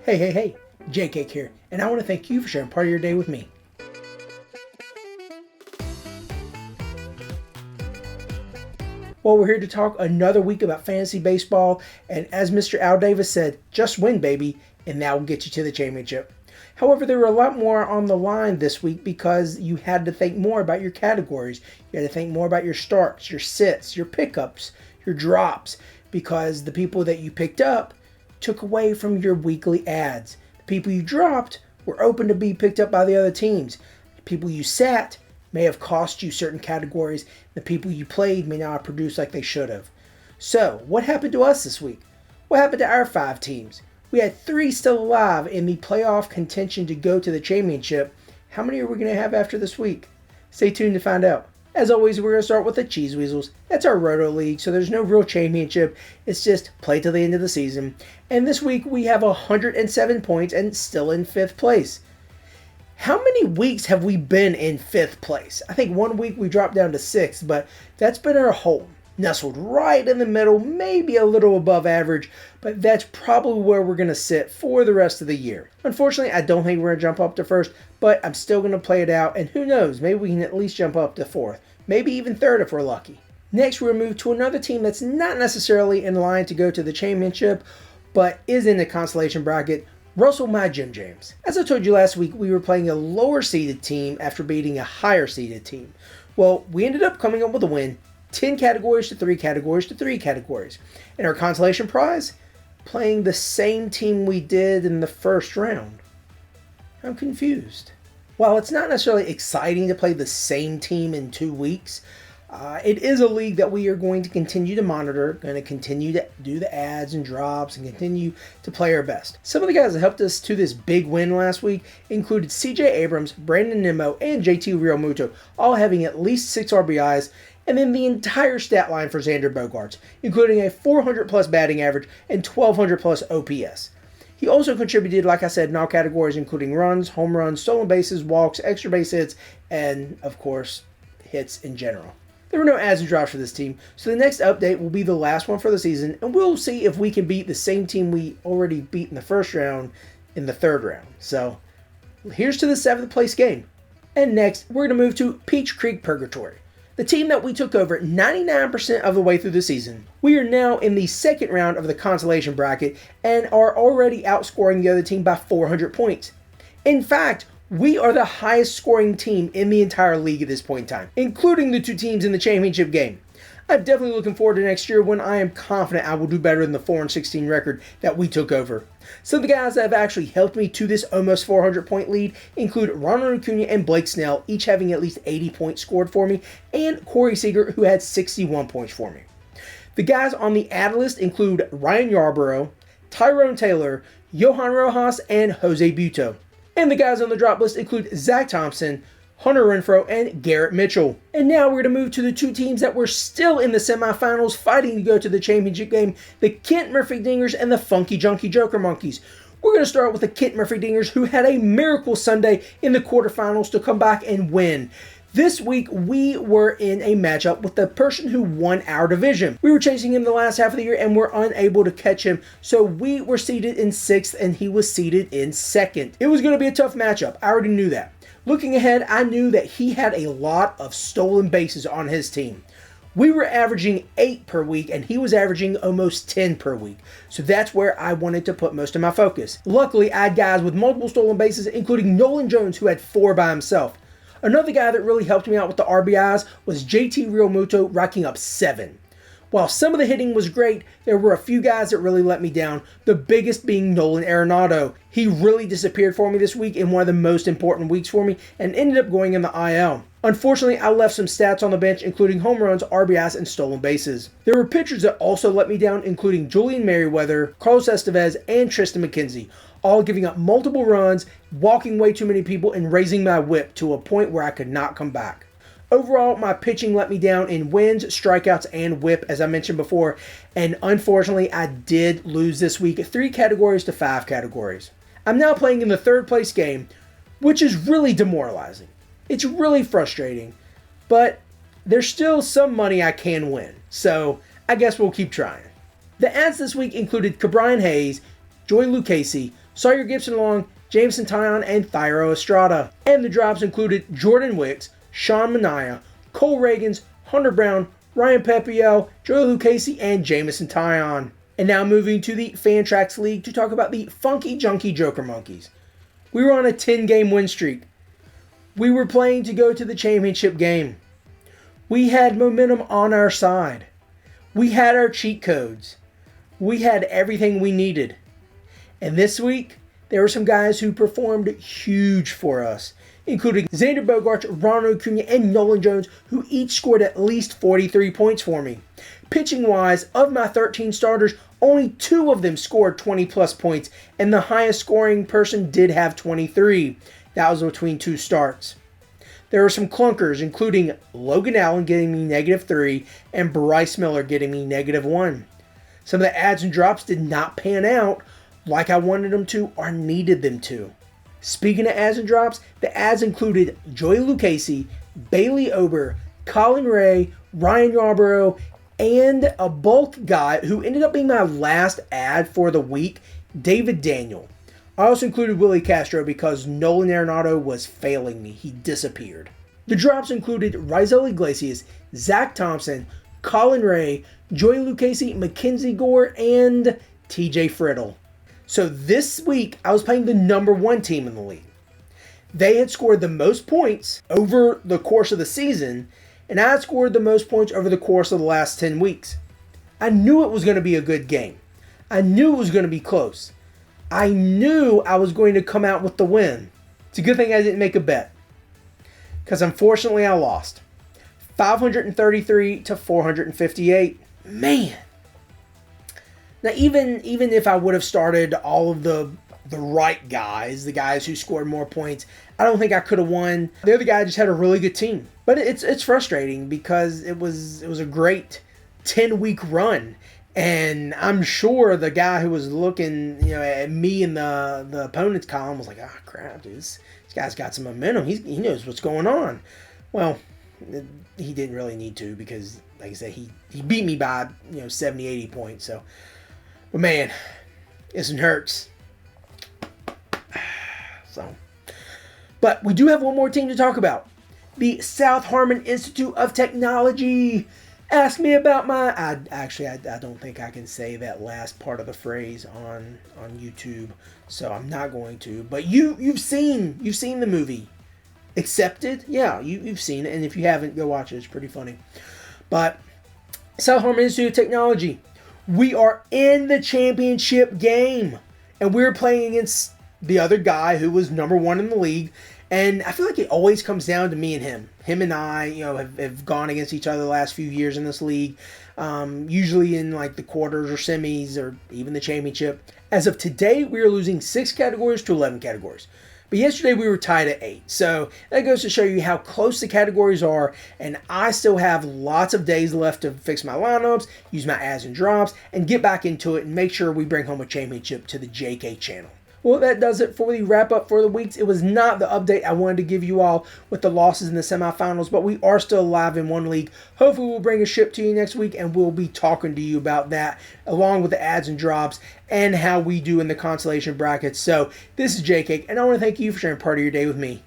Hey, JCake here, and I want to thank you for sharing part of your day with me. Well, we're here to talk another week about fantasy baseball, and as Mr. Al Davis said, just win, baby, and that will get you to the championship. However, there were a lot more on the line this week because you had to think more about your categories. You had to think more about your starts, your sits, your pickups, your drops, because the people that you picked up took away from your weekly ads. The people you dropped were open to be picked up by the other teams. The people you sat may have cost you certain categories. The people you played may not have produced like they should have. So, what happened to us this week? What happened to our 5 teams? We had 3 still alive in the playoff contention to go to the championship. How many are we going to have after this week? Stay tuned to find out. As always, we're going to start with the Cheese Weasels. That's our Roto League, so there's no real championship. It's just play till the end of the season. And this week we have 107 points and still in 5th place. How many weeks have we been in 5th place? I think one week we dropped down to 6th, but that's been our home. Nestled right in the middle, maybe a little above average, but that's probably where we're going to sit for the rest of the year. Unfortunately, I don't think we're going to jump up to 1st, but I'm still going to play it out, and who knows, maybe we can at least jump up to 4th, maybe even 3rd if we're lucky. Next, we're going to move to another team that's not necessarily in line to go to the championship, but is in the consolation bracket. Russell, my Jim James. As I told you last week, we were playing a lower seeded team after beating a higher seeded team. Well, we ended up coming up with a win, 10 categories to 3 categories to 3 categories. And our consolation prize? Playing the same team we did in the first round. I'm confused. While it's not necessarily exciting to play the same team in 2 weeks, it is a league that we are going to continue to monitor, going to continue to do the ads and drops and continue to play our best. Some of the guys that helped us to this big win last week included CJ Abrams, Brandon Nimmo, and JT Realmuto, all having at least 6 RBIs, and then the entire stat line for Xander Bogaerts, including a 400 plus batting average and 1200 plus OPS. He also contributed, like I said, in all categories, including runs, home runs, stolen bases, walks, extra base hits, and, of course, hits in general. There were no ads and drops for this team, so the next update will be the last one for the season, and we'll see if we can beat the same team we already beat in the first round in the 3rd round. So, here's to the 7th place game. And next, we're going to move to Peach Creek Purgatory, the team that we took over 99% of the way through the season. We are now in the 2nd round of the consolation bracket and are already outscoring the other team by 400 points. In fact, we are the highest scoring team in the entire league at this point in time, including the 2 teams in the championship game. I'm definitely looking forward to next year when I am confident I will do better than the 4-16 record that we took over. Some of the guys that have actually helped me to this almost 400 point lead include Ronald Acuna and Blake Snell, each having at least 80 points scored for me, and Corey Seager, who had 61 points for me. The guys on the ad list include Ryan Yarborough, Tyrone Taylor, Johan Rojas, and Jose Buto. And the guys on the drop list include Zach Thompson, Hunter Renfroe, and Garrett Mitchell. And now we're going to move to the 2 teams that were still in the semifinals fighting to go to the championship game, the Kent Murphy Dingers and the Funky Junky Joker Monkeys. We're going to start with the Kent Murphy Dingers, who had a miracle Sunday in the quarterfinals to come back and win. This week, we were in a matchup with the person who won our division. We were chasing him the last half of the year and were unable to catch him, so we were seated in 6th and he was seated in 2nd. It was going to be a tough matchup. I already knew that. Looking ahead, I knew that he had a lot of stolen bases on his team. We were averaging 8 per week and he was averaging almost 10 per week. So that's where I wanted to put most of my focus. Luckily, I had guys with multiple stolen bases, including Nolan Jones, who had 4 by himself. Another guy that really helped me out with the RBIs was JT Realmuto, racking up 7. While some of the hitting was great, there were a few guys that really let me down, the biggest being Nolan Arenado. He really disappeared for me this week in one of the most important weeks for me and ended up going in the IL. Unfortunately, I left some stats on the bench, including home runs, RBIs, and stolen bases. There were pitchers that also let me down, including Julian Merriweather, Carlos Estevez, and Tristan McKenzie, all giving up multiple runs, walking way too many people, and raising my whip to a point where I could not come back. Overall, my pitching let me down in wins, strikeouts, and whip, as I mentioned before, and unfortunately, I did lose this week 3 categories to 5 categories. I'm now playing in the 3rd place game, which is really demoralizing. It's really frustrating, but there's still some money I can win, so I guess we'll keep trying. The ads this week included Cabrian Hayes, Joey Lucchesi, Sawyer Gibson-Long, Jameson Taillon, and Thairo Estrada. And the drops included Jordan Wicks, Sean Manaea, Cole Reagans, Hunter Brown, Ryan Pepiot, Joey Lucchesi, and Jameson Taillon. And now moving to the Fantrax League to talk about the Funky Junky Joker Monkeys. We were on a 10-game win streak. We were playing to go to the championship game. We had momentum on our side. We had our cheat codes. We had everything we needed. And this week, there were some guys who performed huge for us, including Xander Bogaerts, Ronald Acuna, and Nolan Jones, who each scored at least 43 points for me. Pitching-wise, of my 13 starters, only 2 of them scored 20-plus points, and the highest scoring person did have 23. That was between 2 starts. There were some clunkers, including Logan Allen getting me -3 and Bryce Miller getting me -1. Some of the adds and drops did not pan out like I wanted them to or needed them to. Speaking of adds and drops, the adds included Joey Lucchesi, Bailey Ober, Colin Ray, Ryan Yarborough, and a bulk guy who ended up being my last ad for the week, David Daniel. I also included Willie Castro because Nolan Arenado was failing me. He disappeared. The drops included Raisel Iglesias, Zach Thompson, Colin Ray, Joey Lucchesi, Mackenzie Gore, and TJ Friddle. So this week, I was playing the number 1 team in the league. They had scored the most points over the course of the season, and I had scored the most points over the course of the last 10 weeks. I knew it was going to be a good game. I knew it was going to be close. I knew I was going to come out with the win. It's a good thing I didn't make a bet, because unfortunately I lost. 533 to 458. Man. Now even if I would have started all of the right guys, the guys who scored more points, I don't think I could have won. The other guy just had a really good team. But it's frustrating because it was a great 10-week run. And I'm sure the guy who was looking, at me in the opponent's column was like, "Ah, crap, dude, this guy's got some momentum. He knows what's going on." Well, he didn't really need to because, like I said, he beat me by 70, 80 points. So, but man, this one hurts. So, but we do have one more team to talk about. The South Harmon Institute of Technology. Ask me about my... I don't think I can say that last part of the phrase on YouTube, so I'm not going to. But you've seen the movie Accepted? Yeah, you've seen it, and if you haven't, go watch it. It's pretty funny. But South Harmon Institute of Technology, we are in the championship game, and we're playing against the other guy who was number 1 in the league. And I feel like it always comes down to me and him. Him and I, have gone against each other the last few years in this league. Usually in like the quarters or semis or even the championship. As of today, we are losing 6 categories to 11 categories. But yesterday we were tied at 8. So that goes to show you how close the categories are. And I still have lots of days left to fix my lineups, use my adds and drops, and get back into it and make sure we bring home a championship to the JK channel. Well, that does it for the wrap-up for the weeks. It was not the update I wanted to give you all with the losses in the semifinals, but we are still alive in one league. Hopefully, we'll bring a ship to you next week, and we'll be talking to you about that, along with the adds and drops, and how we do in the consolation brackets. So, this is J-Cake, and I want to thank you for sharing part of your day with me.